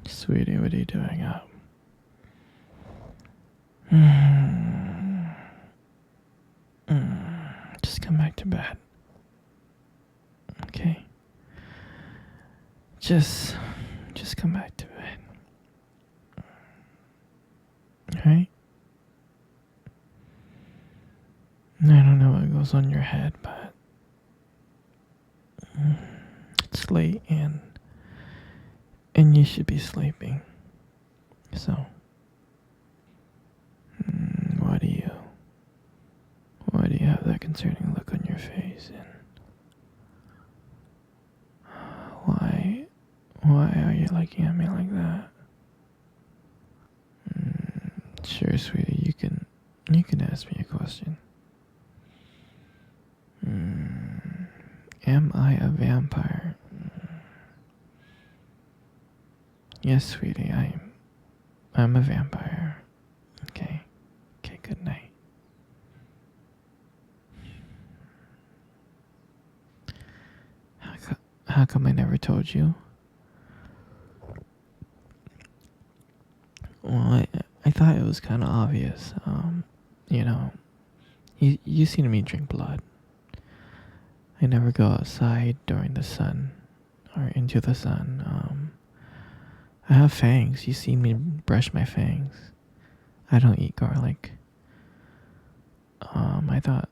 Sweetie, what are you doing up? Hmm. Just come back to bed. Okay? Just come back to bed. Alright? I don't know what goes on your head, but it's late and you should be sleeping. So, why do you have that concerning look on your face? And why are you looking at me like that? Sure, sweetie, you can ask me a question. Am I a vampire? Yes, sweetie, I'm a vampire. Okay, good night. How come I never told you? Well, I thought it was kind of obvious. You know, you seen me drink blood. I never go outside during the sun or into the sun. I have fangs. You see me brush my fangs. I don't eat garlic. I thought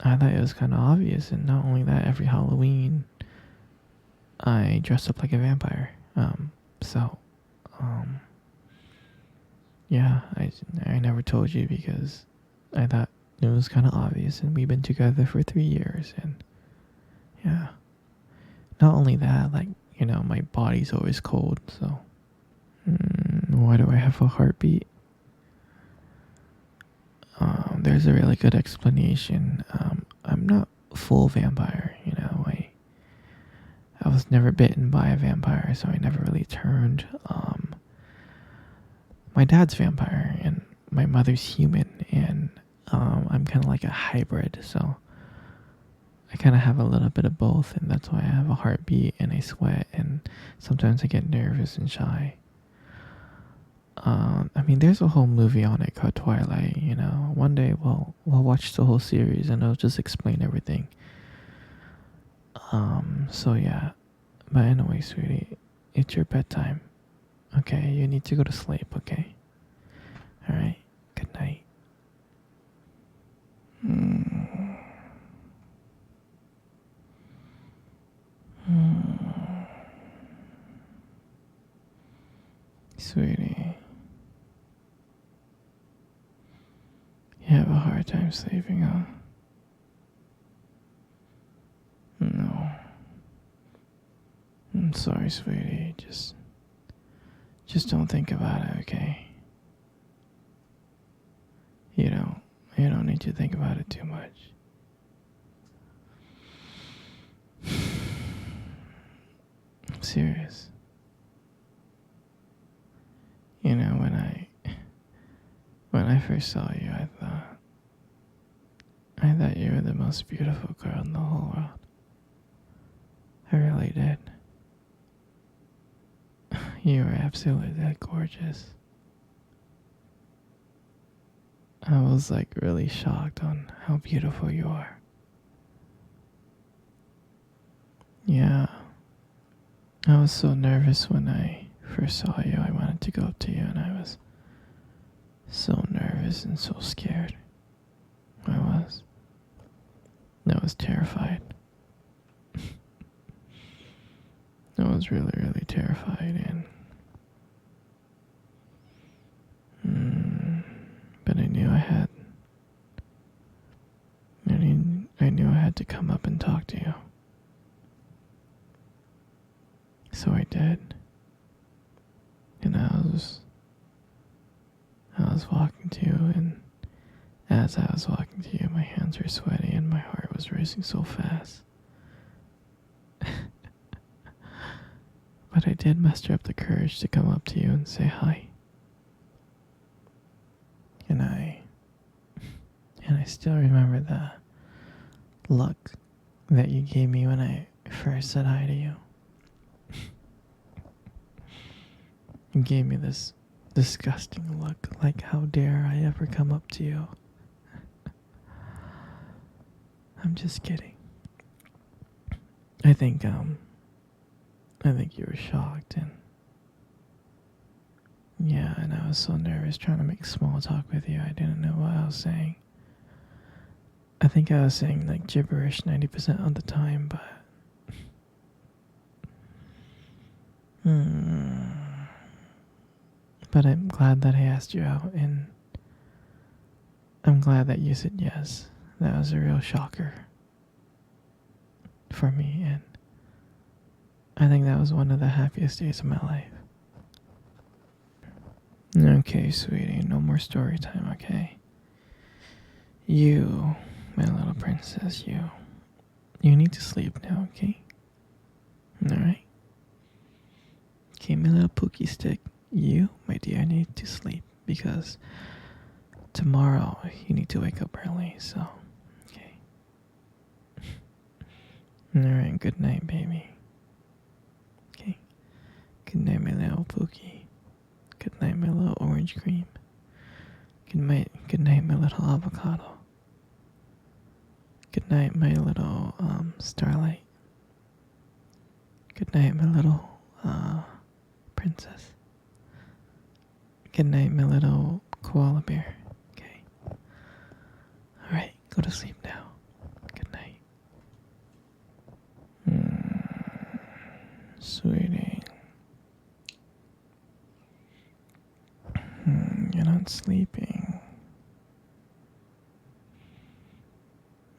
it was kind of obvious, and not only that, every Halloween, I dress up like a vampire. So, yeah, I never told you because I thought it was kind of obvious, and we've been together for 3 years, and yeah. Not only that, like, my body's always cold, so why do I have a heartbeat? There's a really good explanation. I'm not full vampire, I was never bitten by a vampire, so I never really turned. My dad's vampire, and my mother's human, and I'm kind of like a hybrid, so I kind of have a little bit of both, and that's why I have a heartbeat, and I sweat, and sometimes I get nervous and shy. I mean, there's a whole movie on it called Twilight. One day we'll watch the whole series, and it'll just explain everything. So yeah, but anyway, sweetie, it's your bedtime. Okay, you need to go to sleep. Okay. All right. Good night. Sweetie, you have a hard time sleeping, huh? No. I'm sorry, sweetie. Just don't think about it, okay? You don't need to think about it too much. I'm serious. When I first saw you, I thought you were the most beautiful girl in the whole world. I really did. You were absolutely gorgeous. I was like really shocked on how beautiful you are. Yeah. I was so nervous when I first saw you. I wanted to go up to you, and I was so nervous and so scared. I was terrified. I was really, really terrified, but I knew I had to come up and talk to you. So I did. And I was walking to you, and as I was walking to you, my hands were sweaty and my heart was racing so fast. But I did muster up the courage to come up to you and say hi. And I still remember the look that you gave me when I first said hi to you. You gave me this disgusting look, like how dare I ever come up to you. I'm just kidding. I think you were shocked, and yeah, and I was so nervous trying to make small talk with you. I didn't know what I was saying. I think I was saying like gibberish 90% of the time, but but I'm glad that I asked you out, and I'm glad that you said yes. That was a real shocker for me, and I think that was one of the happiest days of my life. Okay, sweetie, no more story time, okay? You, my little princess, you need to sleep now, okay? Alright? Okay, my little pookie stick, you, my dear, need to sleep because tomorrow you need to wake up early, so, okay. Alright, good night, baby. Okay. Good night, my little pookie. Good night, my little orange cream. Good night, my little avocado. Good night, my little starlight. Good night, my little princess. Good night, my little koala bear. Okay. Alright, go to sleep now. Good night. Sweetie. You're not sleeping.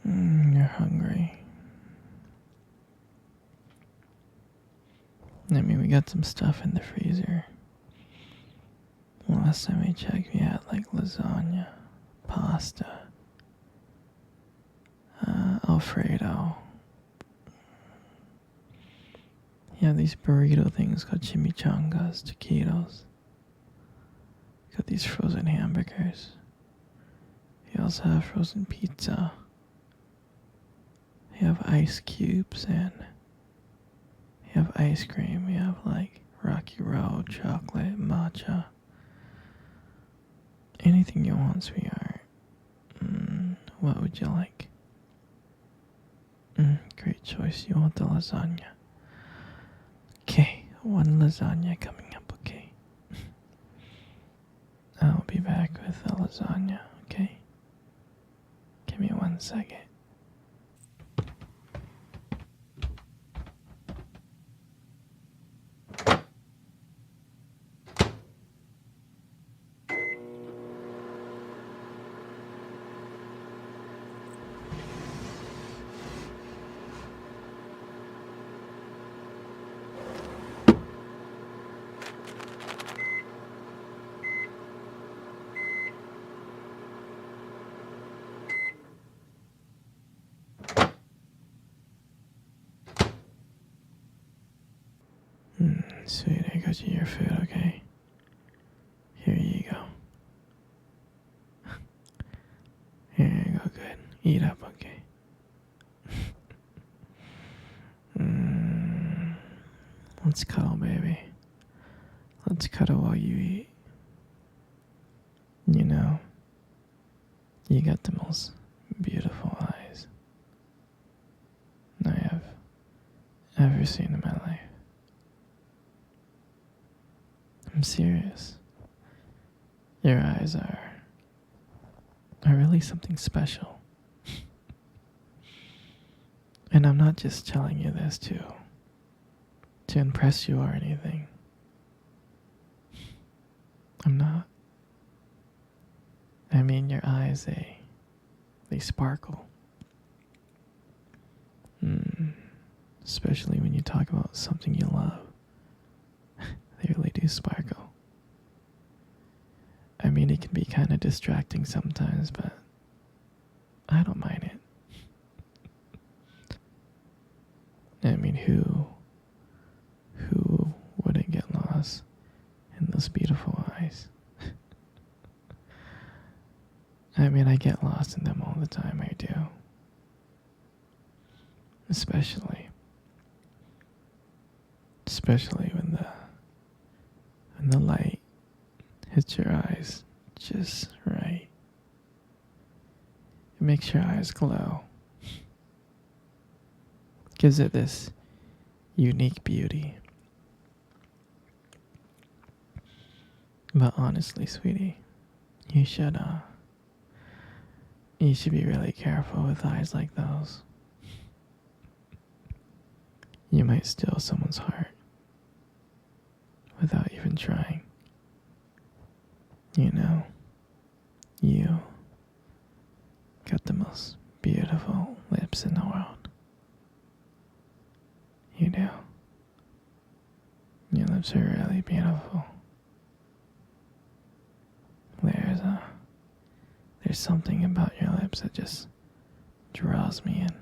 You're hungry. I mean, we got some stuff in the freezer. Last time I checked, we had like lasagna, pasta, Alfredo. Yeah, these burrito things called chimichangas, taquitos. Got these frozen hamburgers. We also have frozen pizza. We have ice cubes, and we have ice cream. We have like Rocky Road, chocolate, matcha. Anything you want, sweetheart. What would you like? Great choice. You want the lasagna. Okay, one lasagna coming up, okay? I'll be back with the lasagna, okay? Give me 1 second. Sweet, I got you your food, okay? Here you go. Here you go, good. Eat up, okay? Let's cuddle, baby. Let's cuddle while you eat. You know, you got the most beautiful eyes I have ever seen in my life. I'm serious. Your eyes are really something special. And I'm not just telling you this to impress you or anything. I'm not. I mean, your eyes, they sparkle. Especially when you talk about something you love. They really do sparkle. I mean, it can be kind of distracting sometimes, but I don't mind it. I mean, who wouldn't get lost in those beautiful eyes? I mean, I get lost in them all the time, I do. Especially when the light hits your eyes just right. It makes your eyes glow. Gives it this unique beauty. But honestly, sweetie, you should be really careful with eyes like those. You might steal someone's heart without even trying. You know, you got the most beautiful lips in the world. You do. Your lips are really beautiful. There's something about your lips that just draws me in.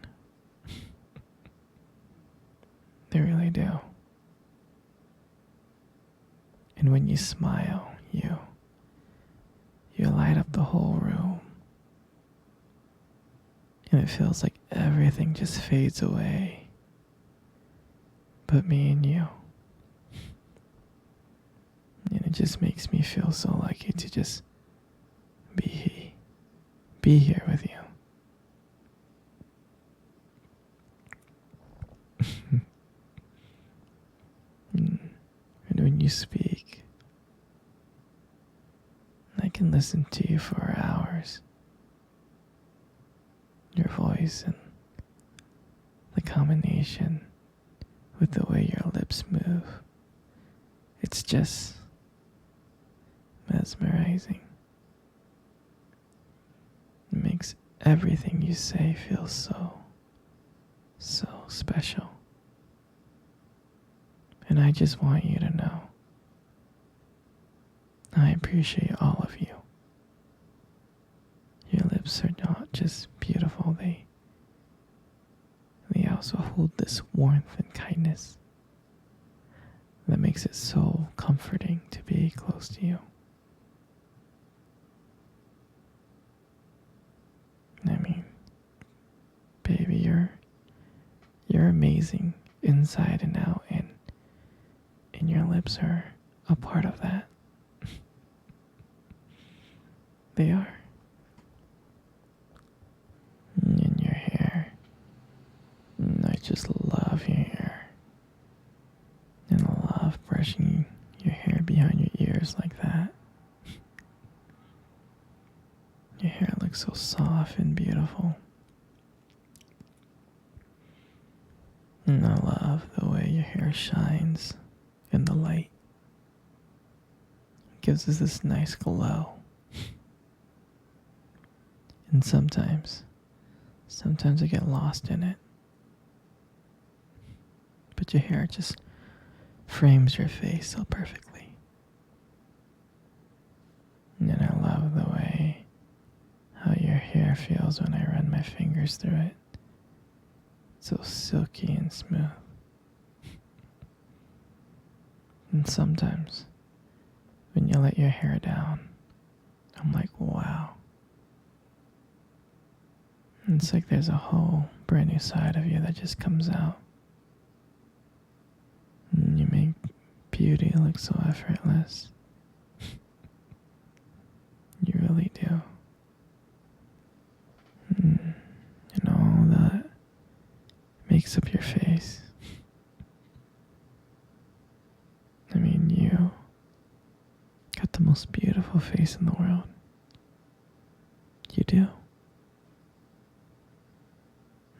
They really do. And when you smile, you light up the whole room. And it feels like everything just fades away. But me and you. And it just makes me feel so lucky to just be here with you. And when you speak, I can listen to you for hours. Your voice and the combination with the way your lips move. It's just mesmerizing. It makes everything you say feel so special. And I just want you to know I appreciate all of you. Your lips are not just beautiful, they also hold this warmth and kindness that makes it so comforting to be close to you. I mean, baby, you're amazing inside and out, and your lips are a part of that. They are. And your hair. I just love your hair. And I love brushing your hair behind your ears like that. Your hair looks so soft and beautiful. And I love the way your hair shines in the light. It gives us this nice glow. And sometimes I get lost in it. But your hair just frames your face so perfectly. And I love the way how your hair feels when I run my fingers through it. It's so silky and smooth. And sometimes, when you let your hair down, I'm like, wow. And it's like there's a whole brand new side of you that just comes out. And you make beauty look so effortless. You really do. And all that makes up your face. I mean, you got the most beautiful face in the world. You do.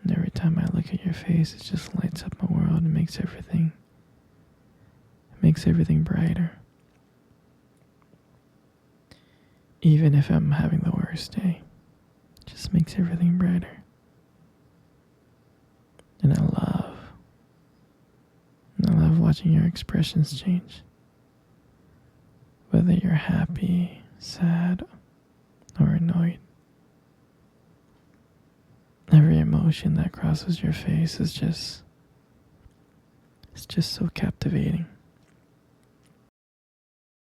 And every time I look at your face, it just lights up my world and makes everything brighter. Even if I'm having the worst day, it just makes everything brighter. And I love watching your expressions change. Whether you're happy, sad, or annoyed. Every emotion that crosses your face is just so captivating.